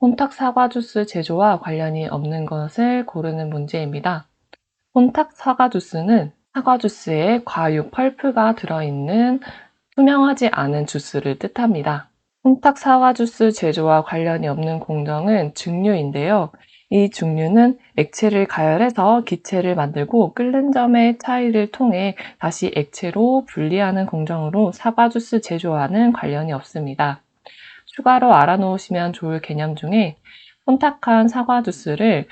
혼탁 사과 주스 제조와 관련이 없는 것을 고르는 문제입니다. 혼탁 사과 주스는 사과 주스에 과육 펄프가 들어있는 투명하지 않은 주스를 뜻합니다. 혼탁 사과 주스 제조와 관련이 없는 공정은 증류인데요. 이 증류는 액체를 가열해서 기체를 만들고 끓는 점의 차이를 통해 다시 액체로 분리하는 공정으로 사과 주스 제조와는 관련이 없습니다. 추가로 알아놓으시면 좋을 개념 중에 혼탁한 사과 주스를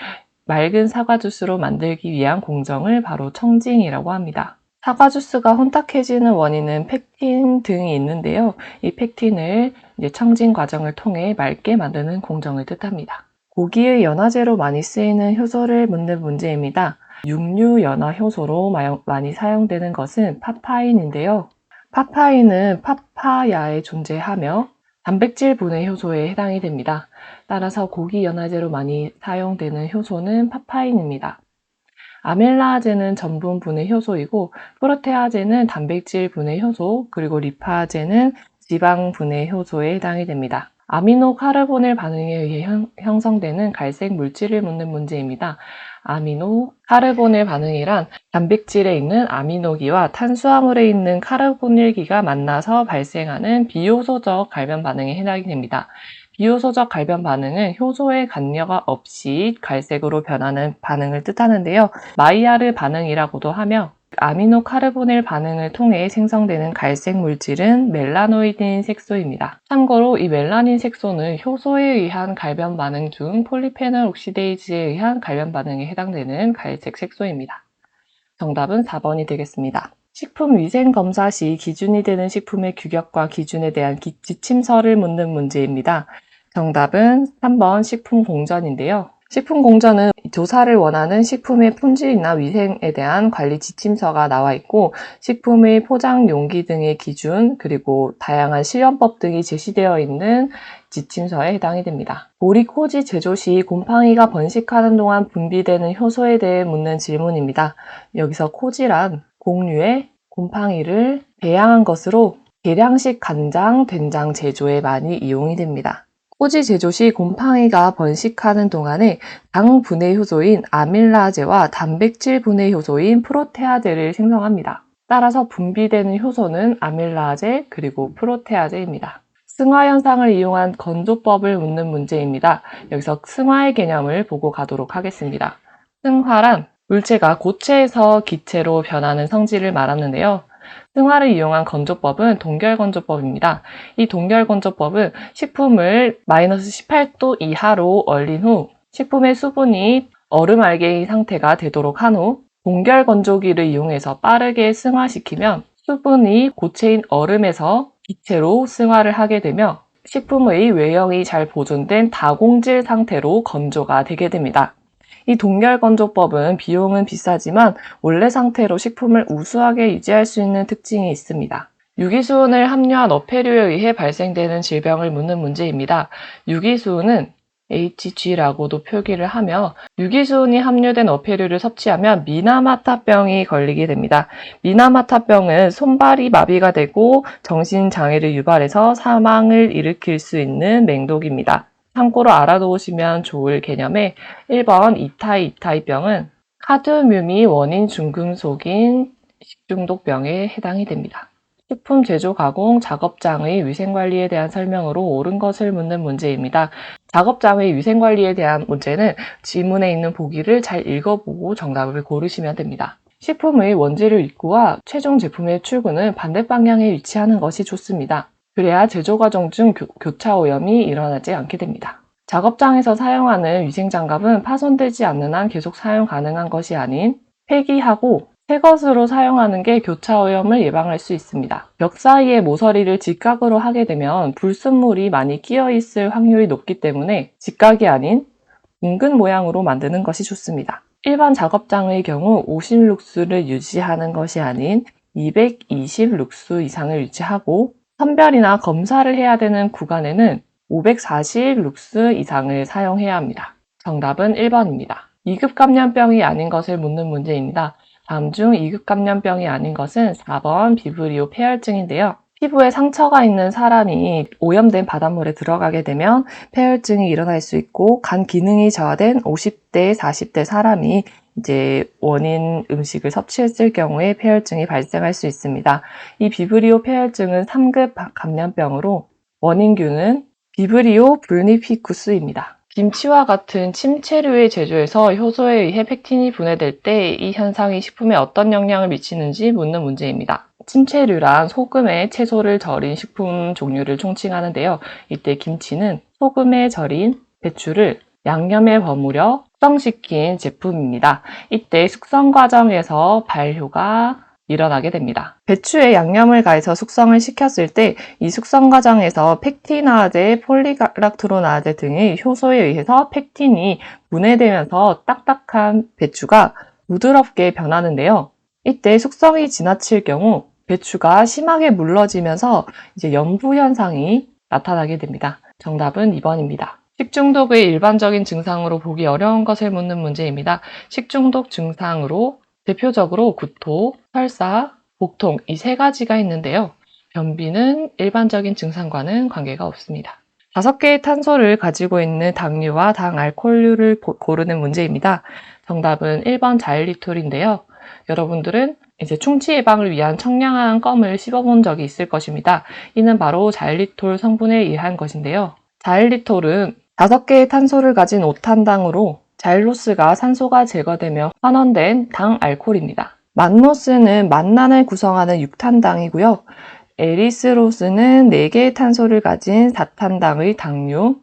맑은 사과 주스로 만들기 위한 공정을 바로 청징이라고 합니다. 사과 주스가 혼탁해지는 원인은 펙틴 등이 있는데요. 이 펙틴을 청진 과정을 통해 맑게 만드는 공정을 뜻합니다. 고기의 연화제로 많이 쓰이는 효소를 묻는 문제입니다. 육류 연화 효소로 많이 사용되는 것은 파파인인데요. 파파인은 파파야에 존재하며 단백질 분해 효소에 해당이 됩니다. 따라서 고기 연화제로 많이 사용되는 효소는 파파인입니다. 아밀라아제는 전분 분해 효소이고 프로테아제는 단백질 분해 효소, 그리고 리파아제는 지방 분해 효소에 해당이 됩니다. 아미노 카르보닐 반응에 의해 형성되는 갈색 물질을 묻는 문제입니다. 아미노 카르보닐 반응이란 단백질에 있는 아미노기와 탄수화물에 있는 카르보닐기가 만나서 발생하는 비효소적 갈변 반응에 해당이 됩니다. 비효소적 갈변 반응은 효소의 간여가 없이 갈색으로 변하는 반응을 뜻하는데요. 마이야르 반응이라고도 하며 아미노 카르보닐 반응을 통해 생성되는 갈색 물질은 멜라노이딘 색소입니다. 참고로 이 멜라닌 색소는 효소에 의한 갈변 반응 중 폴리페놀 옥시데이즈에 의한 갈변 반응에 해당되는 갈색 색소입니다. 정답은 4번이 되겠습니다. 식품위생검사 시 기준이 되는 식품의 규격과 기준에 대한 지침서를 묻는 문제입니다. 정답은 3번 식품공전인데요. 식품공전은 조사를 원하는 식품의 품질이나 위생에 대한 관리 지침서가 나와 있고 식품의 포장 용기 등의 기준 그리고 다양한 실험법 등이 제시되어 있는 지침서에 해당이 됩니다. 보리코지 제조 시 곰팡이가 번식하는 동안 분비되는 효소에 대해 묻는 질문입니다. 여기서 코지란 곡류에 곰팡이를 배양한 것으로 계량식 간장, 된장 제조에 많이 이용이 됩니다. 꼬지 제조 시 곰팡이가 번식하는 동안에 당 분해 효소인 아밀라제와 단백질 분해 효소인 프로테아제를 생성합니다. 따라서 분비되는 효소는 아밀라제 그리고 프로테아제입니다. 승화 현상을 이용한 건조법을 묻는 문제입니다. 여기서 승화의 개념을 보고 가도록 하겠습니다. 승화란 물체가 고체에서 기체로 변하는 성질을 말하는데요. 승화를 이용한 건조법은 동결건조법입니다. 이 동결건조법은 식품을 마이너스 18도 이하로 얼린 후 식품의 수분이 얼음 알갱이 상태가 되도록 한 후 동결건조기를 이용해서 빠르게 승화시키면 수분이 고체인 얼음에서 기체로 승화를 하게 되며 식품의 외형이 잘 보존된 다공질 상태로 건조가 되게 됩니다. 이 동결건조법은 비용은 비싸지만 원래 상태로 식품을 우수하게 유지할 수 있는 특징이 있습니다. 유기수은을 함유한 어패류에 의해 발생되는 질병을 묻는 문제입니다. 유기수은은 HG라고도 표기를 하며 유기수은이 함유된 어패류를 섭취하면 미나마타병이 걸리게 됩니다. 미나마타병은 손발이 마비가 되고 정신장애를 유발해서 사망을 일으킬 수 있는 맹독입니다. 참고로 알아두시면 좋을 개념의 1번 이타이병은 카드뮴이 원인 중금속인 식중독병에 해당이 됩니다. 식품 제조 가공 작업장의 위생관리에 대한 설명으로 옳은 것을 묻는 문제입니다. 작업장의 위생관리에 대한 문제는 지문에 있는 보기를 잘 읽어보고 정답을 고르시면 됩니다. 식품의 원재료 입구와 최종 제품의 출구는 반대 방향에 위치하는 것이 좋습니다. 그래야 제조 과정 중 교차 오염이 일어나지 않게 됩니다. 작업장에서 사용하는 위생장갑은 파손되지 않는 한 계속 사용 가능한 것이 아닌 폐기하고 새 것으로 사용하는 게 교차 오염을 예방할 수 있습니다. 벽 사이에 모서리를 직각으로 하게 되면 불순물이 많이 끼어 있을 확률이 높기 때문에 직각이 아닌 둥근 모양으로 만드는 것이 좋습니다. 일반 작업장의 경우 50룩스를 유지하는 것이 아닌 220룩스 이상을 유지하고 선별이나 검사를 해야 되는 구간에는 540룩스 이상을 사용해야 합니다. 정답은 1번입니다. 2급 감염병이 아닌 것을 묻는 문제입니다. 다음 중 2급 감염병이 아닌 것은 4번 비브리오 폐혈증인데요. 피부에 상처가 있는 사람이 오염된 바닷물에 들어가게 되면 폐혈증이 일어날 수 있고, 간 기능이 저하된 50대, 40대 사람이 이제 원인 음식을 섭취했을 경우에 폐혈증이 발생할 수 있습니다. 이 비브리오 폐혈증은 3급 감염병으로 원인균은 비브리오 불니피쿠스입니다. 김치와 같은 침체류의 제조에서 효소에 의해 펙틴이 분해될 때 이 현상이 식품에 어떤 영향을 미치는지 묻는 문제입니다. 침체류란 소금에 채소를 절인 식품 종류를 총칭하는데요. 이때 김치는 소금에 절인 배추를 양념에 버무려 숙성시킨 제품입니다. 이때 숙성 과정에서 발효가 일어나게 됩니다. 배추에 양념을 가해서 숙성을 시켰을 때 이 숙성 과정에서 펙티나제, 폴리락토로나제 등의 효소에 의해서 펙틴이 분해되면서 딱딱한 배추가 부드럽게 변하는데요. 이때 숙성이 지나칠 경우 배추가 심하게 물러지면서 이제 염부 현상이 나타나게 됩니다. 정답은 2번입니다. 식중독의 일반적인 증상으로 보기 어려운 것을 묻는 문제입니다. 식중독 증상으로 대표적으로 구토, 설사, 복통 이 세 가지가 있는데요. 변비는 일반적인 증상과는 관계가 없습니다. 5개의 탄소를 가지고 있는 당류와 당알코올류를 고르는 문제입니다. 정답은 1번 자일리톨인데요. 여러분들은 이제 충치 예방을 위한 청량한 껌을 씹어본 적이 있을 것입니다. 이는 바로 자일리톨 성분에 의한 것인데요. 자일리톨은 5개의 탄소를 가진 5탄당으로 자일로스가 산소가 제거되며 환원된 당알코올입니다. 만노스는 만난을 구성하는 6탄당이고요. 에리스로스는 4개의 탄소를 가진 4탄당의 당류,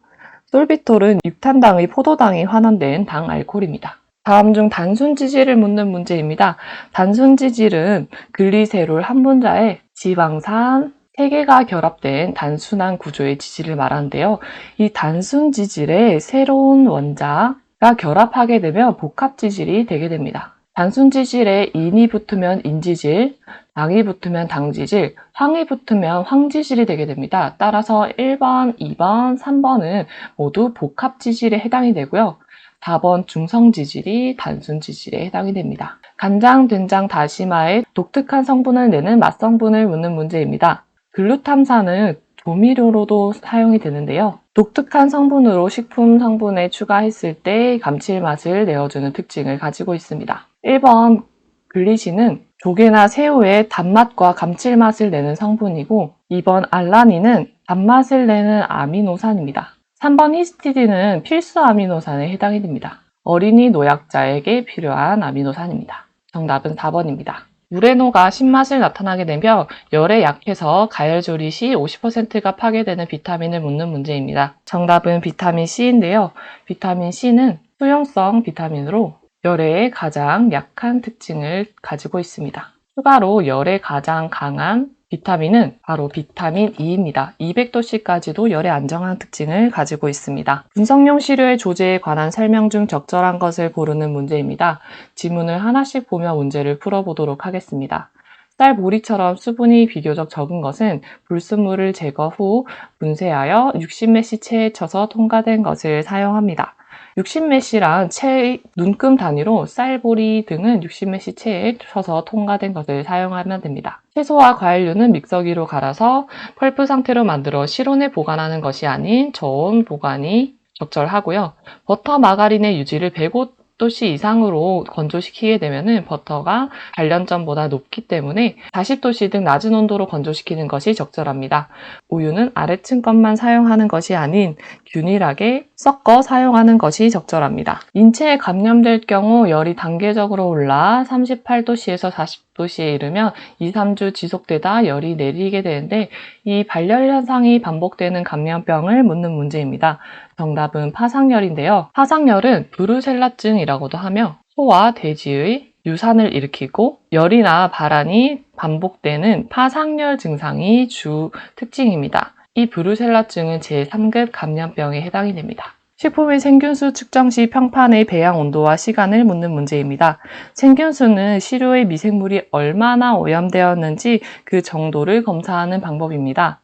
솔비톨은 6탄당의 포도당이 환원된 당알코올입니다. 다음 중 단순 지질을 묻는 문제입니다. 단순 지질은 글리세롤 한 분자에 지방산 3개가 결합된 단순한 구조의 지질을 말하는데요. 이 단순 지질에 새로운 원자가 결합하게 되면 복합 지질이 되게 됩니다. 단순 지질에 인이 붙으면 인지질, 당이 붙으면 당지질, 황이 붙으면 황지질이 되게 됩니다. 따라서 1번, 2번, 3번은 모두 복합 지질에 해당이 되고요. 4번 중성 지질이 단순 지질에 해당이 됩니다. 간장, 된장, 다시마의 독특한 성분을 내는 맛성분을 묻는 문제입니다. 글루탐산은 조미료로도 사용이 되는데요. 독특한 성분으로 식품 성분에 추가했을 때 감칠맛을 내어주는 특징을 가지고 있습니다. 1번 글리신은 조개나 새우의 단맛과 감칠맛을 내는 성분이고, 2번 알라닌은 단맛을 내는 아미노산입니다. 3번 히스티딘은 필수 아미노산에 해당이 됩니다. 어린이 노약자에게 필요한 아미노산입니다. 정답은 4번입니다. 우레노가 신맛을 나타나게 되며 열에 약해서 가열 조리 시 50%가 파괴되는 비타민을 묻는 문제입니다. 정답은 비타민 C인데요. 비타민 C는 수용성 비타민으로 열에 가장 약한 특징을 가지고 있습니다. 추가로 열에 가장 강한 비타민은 바로 비타민 E입니다. 200도씨까지도 열에 안정한 특징을 가지고 있습니다. 분석용 시료의 조제에 관한 설명 중 적절한 것을 고르는 문제입니다. 지문을 하나씩 보며 문제를 풀어보도록 하겠습니다. 쌀 보리처럼 수분이 비교적 적은 것은 불순물을 제거 후 분쇄하여 60메시 체에 쳐서 통과된 것을 사용합니다. 60메시란 체의 눈금 단위로 쌀보리 등은 60메시 체에 쳐서 통과된 것을 사용하면 됩니다. 채소와 과일류는 믹서기로 갈아서 펄프 상태로 만들어 실온에 보관하는 것이 아닌 저온 보관이 적절하고요. 버터, 마가린의 유지를 105도씨 이상으로 건조시키게 되면 버터가 발연점보다 높기 때문에 40도씨 등 낮은 온도로 건조시키는 것이 적절합니다. 우유는 아래층 것만 사용하는 것이 아닌 균일하게 섞어 사용하는 것이 적절합니다. 인체에 감염될 경우 열이 단계적으로 올라 38도씨에서 40도씨에 이르면 2, 3주 지속되다 열이 내리게 되는데, 이 발열 현상이 반복되는 감염병을 묻는 문제입니다. 정답은 파상열인데요. 파상열은 브루셀라증이라고도 하며 소와 돼지의 유산을 일으키고 열이나 발한이 반복되는 파상열 증상이 주 특징입니다. 이 브루셀라증은 제3급 감염병에 해당이 됩니다. 식품의 생균수 측정 시 평판의 배양 온도와 시간을 묻는 문제입니다. 생균수는 시료의 미생물이 얼마나 오염되었는지 그 정도를 검사하는 방법입니다.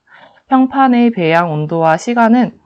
평판의 배양 온도와 시간은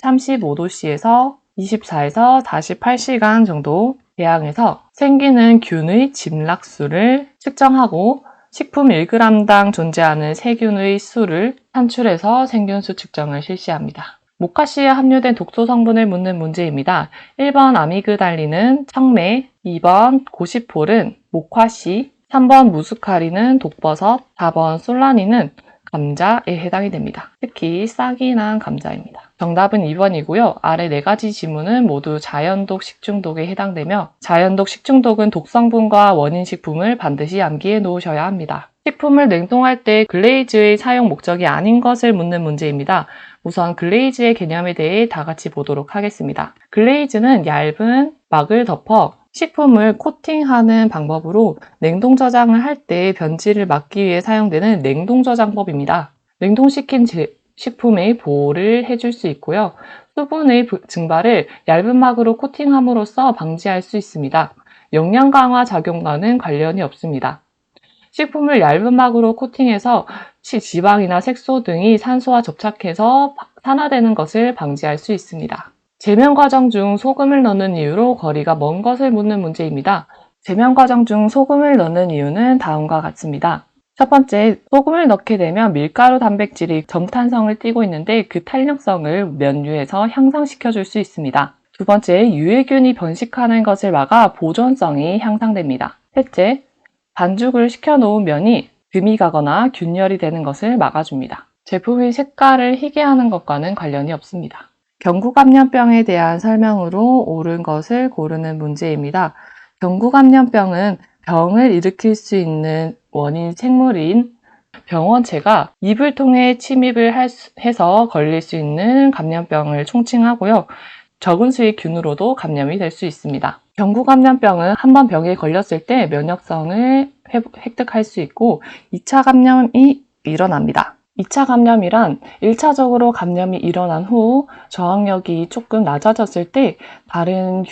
35도씨에서 24에서 48시간 정도 배양해서 생기는 균의 집락수를 측정하고 식품 1g당 존재하는 세균의 수를 산출해서 생균수 측정을 실시합니다. 모카씨에 함유된 독소 성분을 묻는 문제입니다. 1번 아미그달린은 청매, 2번 고시폴은 모카씨, 3번 무스카린은 독버섯, 4번 솔라닌은 감자에 해당이 됩니다. 특히 싹이 난 감자입니다. 정답은 2번이고요. 아래 4가지 지문은 모두 자연독 식중독에 해당되며 자연독 식중독은 독성분과 원인식품을 반드시 암기해 놓으셔야 합니다. 식품을 냉동할 때 글레이즈의 사용 목적이 아닌 것을 묻는 문제입니다. 우선 글레이즈의 개념에 대해 다 같이 보도록 하겠습니다. 글레이즈는 얇은 막을 덮어 식품을 코팅하는 방법으로 냉동 저장을 할 때 변질을 막기 위해 사용되는 냉동 저장법입니다. 냉동시킨 식품의 보호를 해줄 수 있고요. 수분의 증발을 얇은 막으로 코팅함으로써 방지할 수 있습니다. 영양 강화 작용과는 관련이 없습니다. 식품을 얇은 막으로 코팅해서 지방이나 색소 등이 산소와 접착해서 산화되는 것을 방지할 수 있습니다. 제면 과정 중 소금을 넣는 이유로 거리가 먼 것을 묻는 문제입니다. 제면 과정 중 소금을 넣는 이유는 다음과 같습니다. 첫 번째, 소금을 넣게 되면 밀가루 단백질이 점탄성을 띠고 있는데 그 탄력성을 면류에서 향상시켜 줄 수 있습니다. 두 번째, 유해균이 번식하는 것을 막아 보존성이 향상됩니다. 셋째, 반죽을 시켜놓은 면이 금이 가거나 균열이 되는 것을 막아줍니다. 제품의 색깔을 희게 하는 것과는 관련이 없습니다. 경구감염병에 대한 설명으로 옳은 것을 고르는 문제입니다. 경구감염병은 병을 일으킬 수 있는 원인 생물인 병원체가 입을 통해 침입을 해서 걸릴 수 있는 감염병을 총칭하고요. 적은 수의 균으로도 감염이 될 수 있습니다. 경구감염병은 한번 병에 걸렸을 때 면역성을 획득할 수 있고 2차 감염이 일어납니다. 2차 감염이란 1차적으로 감염이 일어난 후 저항력이 조금 낮아졌을 때 다른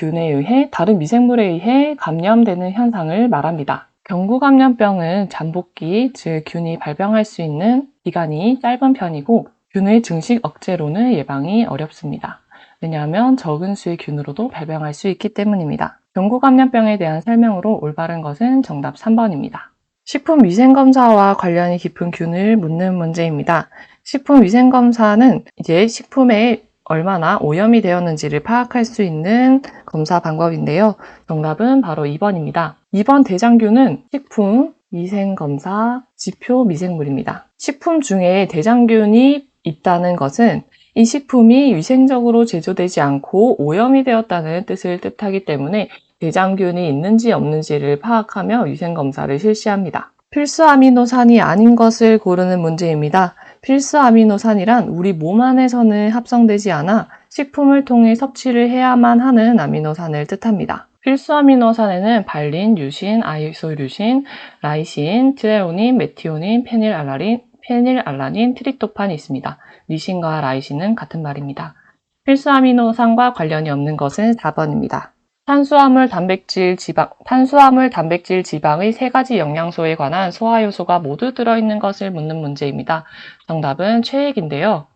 미생물에 의해 감염되는 현상을 말합니다. 경구감염병은 잠복기, 즉 균이 발병할 수 있는 기간이 짧은 편이고 균의 증식 억제로는 예방이 어렵습니다. 왜냐하면 적은 수의 균으로도 발병할 수 있기 때문입니다. 경구감염병에 대한 설명으로 올바른 것은 정답 3번입니다. 식품위생검사와 관련이 깊은 균을 묻는 문제입니다. 식품위생검사는 이제 식품에 얼마나 오염이 되었는지를 파악할 수 있는 검사 방법인데요. 정답은 바로 2번입니다. 2번 대장균은 식품위생검사 지표 미생물입니다. 식품 중에 대장균이 있다는 것은 이 식품이 위생적으로 제조되지 않고 오염이 되었다는 뜻을 뜻하기 때문에 대장균이 있는지 없는지를 파악하며 위생검사를 실시합니다. 필수 아미노산이 아닌 것을 고르는 문제입니다. 필수 아미노산이란 우리 몸 안에서는 합성되지 않아 식품을 통해 섭취를 해야만 하는 아미노산을 뜻합니다. 필수 아미노산에는 발린, 류신, 아이소류신, 라이신, 트레오닌, 메티오닌, 페닐알라닌, 트립토판이 있습니다. 리신과 라이신은 같은 말입니다. 필수 아미노산과 관련이 없는 것은 4번입니다. 탄수화물, 단백질, 지방의 3가지 영양소에 관한 소화효소가 모두 들어있는 것을 묻는 문제입니다. 정답은 최액인데요.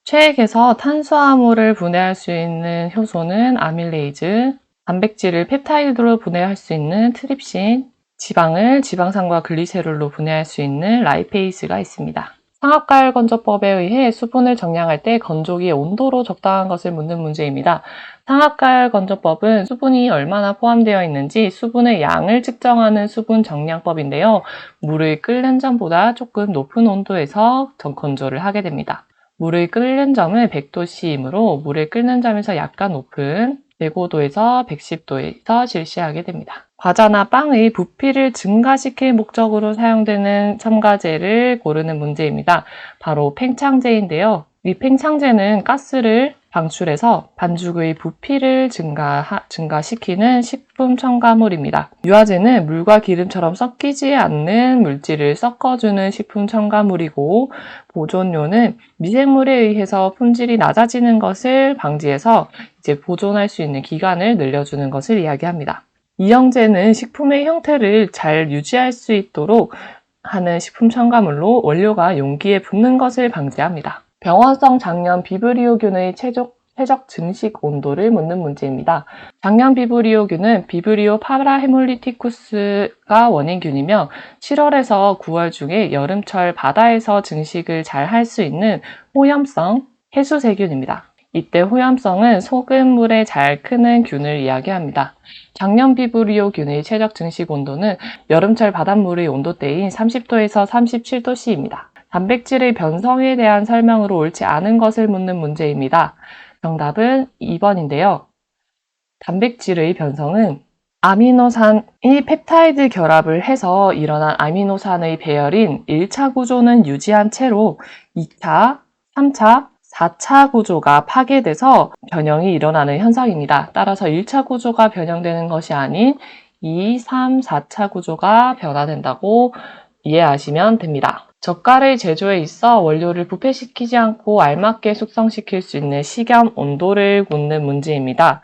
최액에서 탄수화물을 분해할 수 있는 효소는 아밀레이즈, 단백질을 펩타이드로 분해할 수 있는 트립신, 지방을 지방산과 글리세롤로 분해할 수 있는 라이페이스가 있습니다. 상압가열건조법에 의해 수분을 정량할 때 건조기의 온도로 적당한 것을 묻는 문제입니다. 상압가열건조법은 수분이 얼마나 포함되어 있는지 수분의 양을 측정하는 수분 정량법인데요. 물을 끓는 점보다 조금 높은 온도에서 건조를 하게 됩니다. 물을 끓는 점은 100도씨이므로 물을 끓는 점에서 약간 높은 105도에서 110도에서 실시하게 됩니다. 과자나 빵의 부피를 증가시킬 목적으로 사용되는 첨가제를 고르는 문제입니다. 바로 팽창제인데요. 이 팽창제는 가스를 방출해서 반죽의 부피를 증가시키는 식품 첨가물입니다. 유화제는 물과 기름처럼 섞이지 않는 물질을 섞어주는 식품 첨가물이고, 보존료는 미생물에 의해서 품질이 낮아지는 것을 방지해서 이제 보존할 수 있는 기간을 늘려주는 것을 이야기합니다. 이영제는 식품의 형태를 잘 유지할 수 있도록 하는 식품 첨가물로 원료가 용기에 붙는 것을 방지합니다. 병원성 장염 비브리오균의 최적 증식 온도를 묻는 문제입니다. 작년 비브리오균은 비브리오 파라헤몰리티쿠스가 원인균이며 7월에서 9월 중에 여름철 바다에서 증식을 잘 할 수 있는 호염성 해수세균입니다. 이때 호염성은 소금물에 잘 크는 균을 이야기합니다. 작년 비브리오균의 최적 증식 온도는 여름철 바닷물의 온도대인 30도에서 37도씨입니다. 단백질의 변성에 대한 설명으로 옳지 않은 것을 묻는 문제입니다. 정답은 2번인데요. 단백질의 변성은 아미노산이 펩타이드 결합을 해서 일어난 아미노산의 배열인 1차 구조는 유지한 채로 2차, 3차, 4차 구조가 파괴돼서 변형이 일어나는 현상입니다. 따라서 1차 구조가 변형되는 것이 아닌 2, 3, 4차 구조가 변화된다고 이해하시면 됩니다. 젓갈의 제조에 있어 원료를 부패시키지 않고 알맞게 숙성시킬 수 있는 식염 온도를 묻는 문제입니다.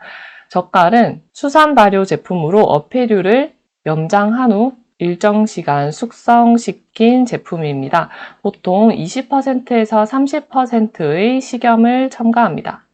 젓갈은 수산 발효 제품으로 어패류를 염장한 후 일정 시간 숙성시킨 제품입니다. 보통 20%에서 30%의 식염을 첨가합니다.